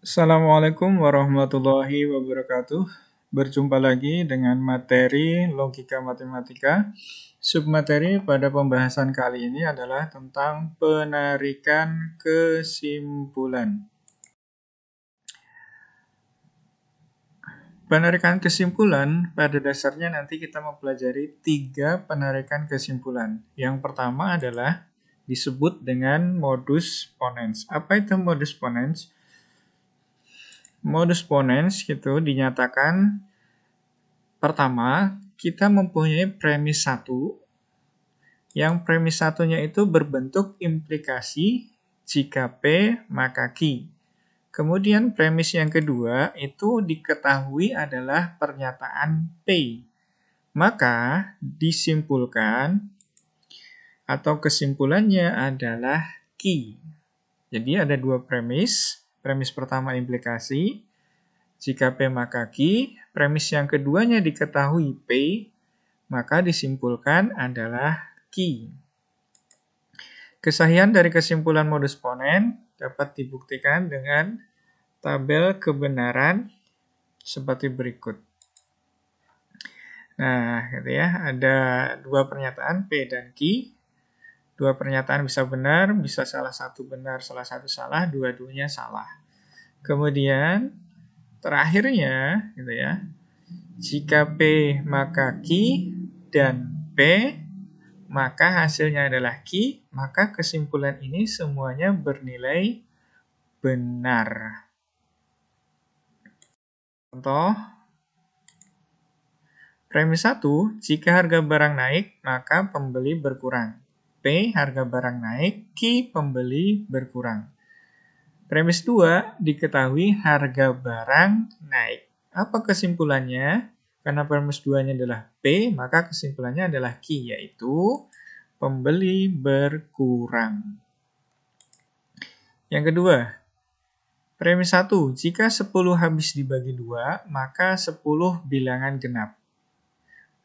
Assalamualaikum warahmatullahi wabarakatuh. Berjumpa lagi dengan materi logika matematika. Submateri pada pembahasan kali ini adalah tentang penarikan kesimpulan. Penarikan kesimpulan pada dasarnya nanti kita mempelajari 3 penarikan kesimpulan. Yang pertama adalah disebut dengan modus ponens. Apa itu modus ponens? Modus ponens gitu dinyatakan pertama, kita mempunyai premis 1, yang premis satunya itu berbentuk implikasi jika P maka Q. Kemudian premis yang kedua itu diketahui adalah pernyataan P. Maka disimpulkan atau kesimpulannya adalah Q. Jadi ada 2 premis. Premis pertama implikasi, jika P maka Q. Premis yang keduanya diketahui P, maka disimpulkan adalah Q. Kesahihan dari kesimpulan modus ponen dapat dibuktikan dengan tabel kebenaran seperti berikut. Nah, gitu ya, ada 2 pernyataan P dan Q. 2 pernyataan bisa benar, bisa salah satu benar, salah satu salah, dua-duanya salah. Kemudian terakhirnya, gitu ya, jika P maka Q dan P maka hasilnya adalah Q, maka kesimpulan ini semuanya bernilai benar. Contoh, premis 1, jika harga barang naik, maka pembeli berkurang. P, harga barang naik, Q, pembeli berkurang. Premis 2, diketahui harga barang naik. Apa kesimpulannya? Karena premis 2-nya adalah P, maka kesimpulannya adalah Q, yaitu pembeli berkurang. Yang kedua, premis 1, jika 10 habis dibagi 2, maka 10 bilangan genap.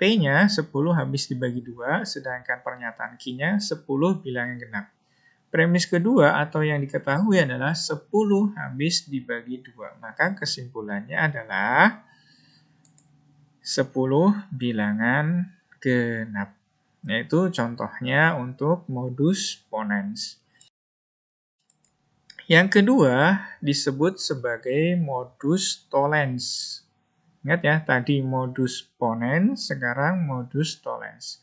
P-nya 10 habis dibagi 2, sedangkan pernyataan Q-nya 10 bilangan genap. Premis kedua atau yang diketahui adalah 10 habis dibagi 2. Maka kesimpulannya adalah 10 bilangan genap. Yaitu contohnya untuk modus ponens. Yang kedua disebut sebagai modus tollens. Ingat ya, tadi modus ponens, sekarang modus tollens.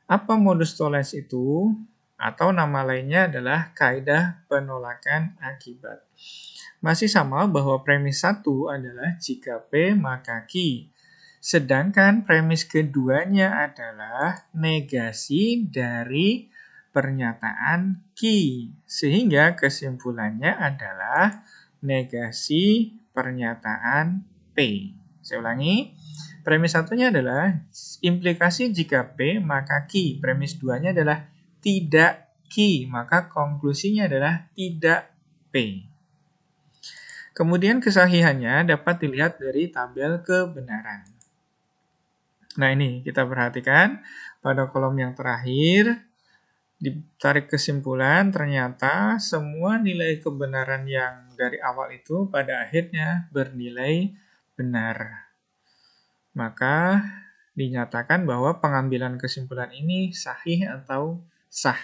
Apa modus tollens itu? Atau nama lainnya adalah kaidah penolakan akibat. Masih sama bahwa premis 1 adalah jika P maka Q. Sedangkan premis keduanya adalah negasi dari pernyataan Q. Sehingga kesimpulannya adalah negasi pernyataan P. Saya ulangi. Premis satunya adalah implikasi jika P maka Q. Premis 2-nya adalah tidak Q, maka konklusinya adalah tidak P. Kemudian kesahihannya dapat dilihat dari tabel kebenaran. Nah ini kita perhatikan pada kolom yang terakhir, ditarik kesimpulan ternyata semua nilai kebenaran yang dari awal itu pada akhirnya bernilai benar. Maka dinyatakan bahwa pengambilan kesimpulan ini sahih atau sah.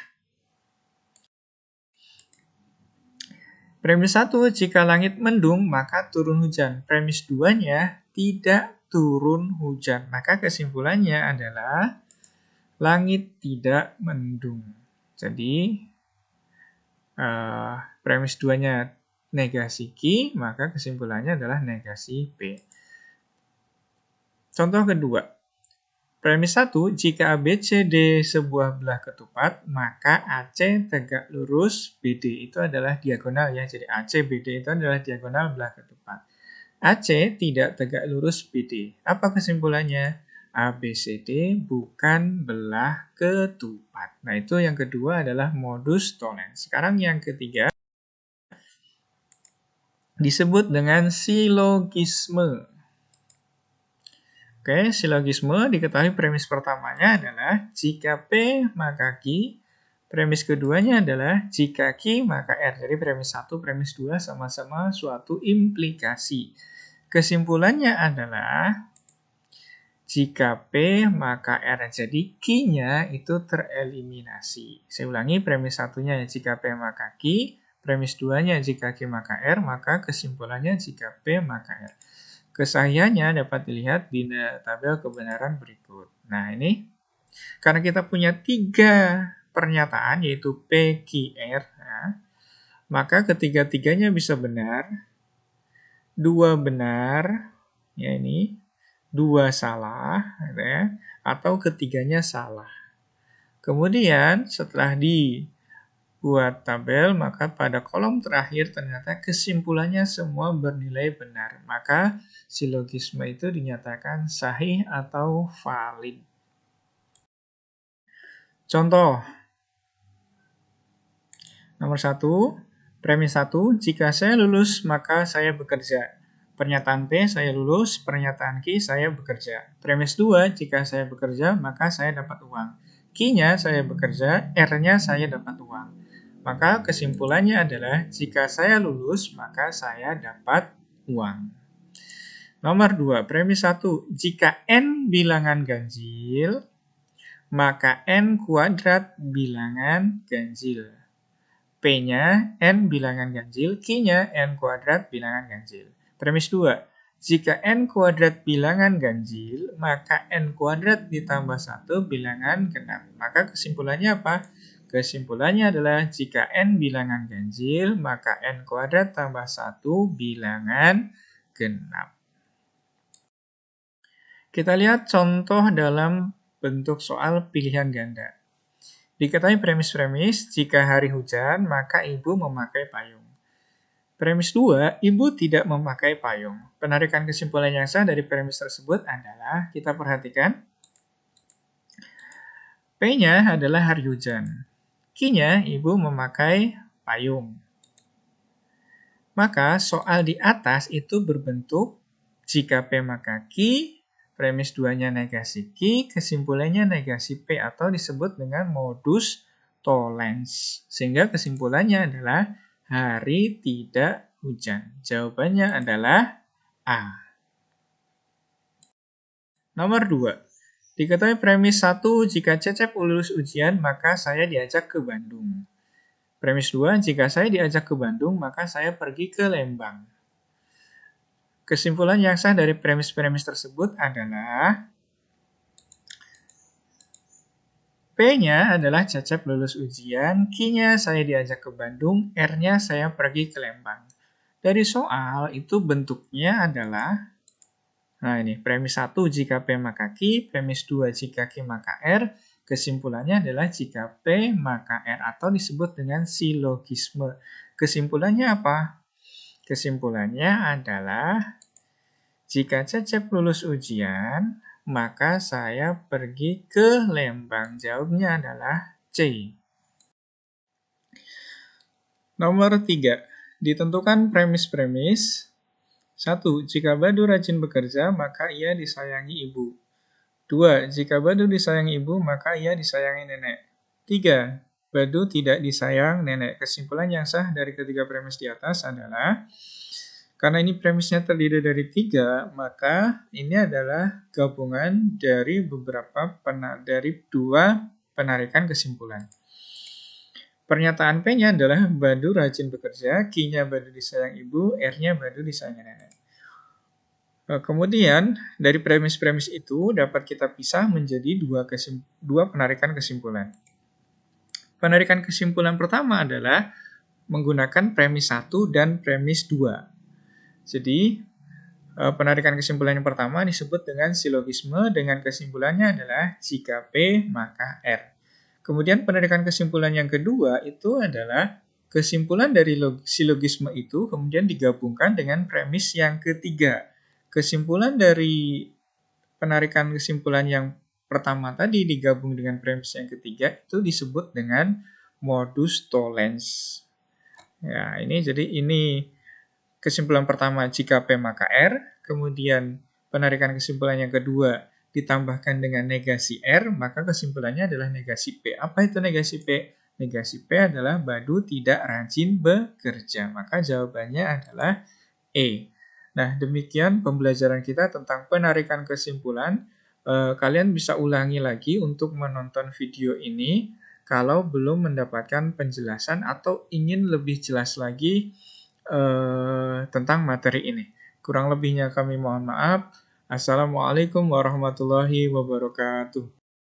Premis 1, jika langit mendung maka turun hujan. Premis 2-nya tidak turun hujan. Maka kesimpulannya adalah langit tidak mendung. Jadi premis 2-nya negasi Q, maka kesimpulannya adalah negasi P. Contoh kedua, premis 1, jika ABCD sebuah belah ketupat, maka AC tegak lurus, BD itu adalah diagonal ya. Jadi AC, BD itu adalah diagonal belah ketupat. AC tidak tegak lurus BD. Apa kesimpulannya? ABCD bukan belah ketupat. Nah, itu yang kedua adalah modus tollens. Sekarang yang ketiga disebut dengan silogisme. Oke, silogisme diketahui premis pertamanya adalah jika P maka Q, Premis keduanya adalah jika Q maka R. Jadi premis 1, premis 2 sama-sama suatu implikasi. Kesimpulannya adalah jika P maka R. Jadi Q-nya itu tereliminasi. Saya ulangi, premis satunya jika P maka Q, premis 2-nya jika Q maka R, maka kesimpulannya jika P maka R. Kesahihannya dapat dilihat di tabel kebenaran berikut. Nah ini, karena kita punya 3 pernyataan yaitu P, Q, R, ya, maka ketiga-tiganya bisa benar, 2 benar, ya ini, 2 salah, gitu ya, atau ketiganya salah. Kemudian setelah dibuat tabel, maka pada kolom terakhir ternyata kesimpulannya semua bernilai benar. Maka silogisme itu dinyatakan sahih atau valid. Contoh. Nomor 1, premis 1, jika saya lulus maka saya bekerja. Pernyataan P, saya lulus. Pernyataan Q, saya bekerja. Premis 2, jika saya bekerja maka saya dapat uang. Q-nya saya bekerja, R-nya saya dapat uang. Maka kesimpulannya adalah jika saya lulus maka saya dapat uang. Nomor 2, premis 1, jika N bilangan ganjil, maka N kuadrat bilangan ganjil. P-nya N bilangan ganjil, Q-nya N kuadrat bilangan ganjil. Premis 2, jika N kuadrat bilangan ganjil, maka N kuadrat ditambah 1 bilangan genap. Maka kesimpulannya apa? Kesimpulannya adalah jika N bilangan ganjil, maka N kuadrat tambah 1 bilangan genap. Kita lihat contoh dalam bentuk soal pilihan ganda. Diketahui premis-premis, jika hari hujan, maka ibu memakai payung. Premis 2, ibu tidak memakai payung. Penarikan kesimpulan yang sah dari premis tersebut adalah, kita perhatikan, P-nya adalah hari hujan. Q-nya ibu memakai payung. Maka soal di atas itu berbentuk, jika P maka Q, premis 2-nya negasi Q, kesimpulannya negasi P atau disebut dengan modus tollens. Sehingga kesimpulannya adalah hari tidak hujan. Jawabannya adalah A. Nomor 2. Diketahui premis 1, jika Cecep lulus ujian, maka saya diajak ke Bandung. Premis 2, jika saya diajak ke Bandung, maka saya pergi ke Lembang. Kesimpulan yang sah dari premis-premis tersebut adalah P-nya adalah Cecep lulus ujian, Q-nya saya diajak ke Bandung, R-nya saya pergi ke Lembang. Dari soal itu bentuknya adalah, nah ini, premis 1 jika P maka Q, premis 2 jika Q maka R, kesimpulannya adalah jika P maka R atau disebut dengan silogisme. Kesimpulannya apa? Kesimpulannya adalah jika Cecep lulus ujian, maka saya pergi ke Lembang. Jawabnya adalah C. Nomor 3. Ditentukan premis-premis. 1. Jika Badu rajin bekerja, maka ia disayangi ibu. 2. Jika Badu disayangi ibu, maka ia disayangi nenek. 3. Badu tidak disayang nenek. Kesimpulan yang sah dari ketiga premis di atas adalah, karena ini premisnya terdiri dari 3, maka ini adalah gabungan dari dari 2 penarikan kesimpulan. Pernyataan P-nya adalah Badu rajin bekerja, Q-nya Badu disayang ibu, R-nya Badu disayang nenek. Kemudian, dari premis-premis itu dapat kita pisah menjadi 2 penarikan kesimpulan. Penarikan kesimpulan pertama adalah menggunakan premis 1 dan premis 2. Jadi, penarikan kesimpulan yang pertama disebut dengan silogisme dengan kesimpulannya adalah jika P maka R. Kemudian penarikan kesimpulan yang kedua itu adalah kesimpulan dari silogisme itu kemudian digabungkan dengan premis yang ketiga. Kesimpulan dari penarikan kesimpulan yang pertama tadi digabung dengan premis yang ketiga itu disebut dengan modus tollens. Ya, ini kesimpulan pertama jika P maka R, kemudian penarikan kesimpulan yang kedua ditambahkan dengan negasi R, maka kesimpulannya adalah negasi P. Apa itu negasi P? Negasi P adalah Badu tidak rajin bekerja. Maka jawabannya adalah E. Nah, demikian pembelajaran kita tentang penarikan kesimpulan. Kalian bisa ulangi lagi untuk menonton video ini kalau belum mendapatkan penjelasan atau ingin lebih jelas lagi tentang materi ini. Kurang lebihnya kami mohon maaf. Assalamualaikum warahmatullahi wabarakatuh.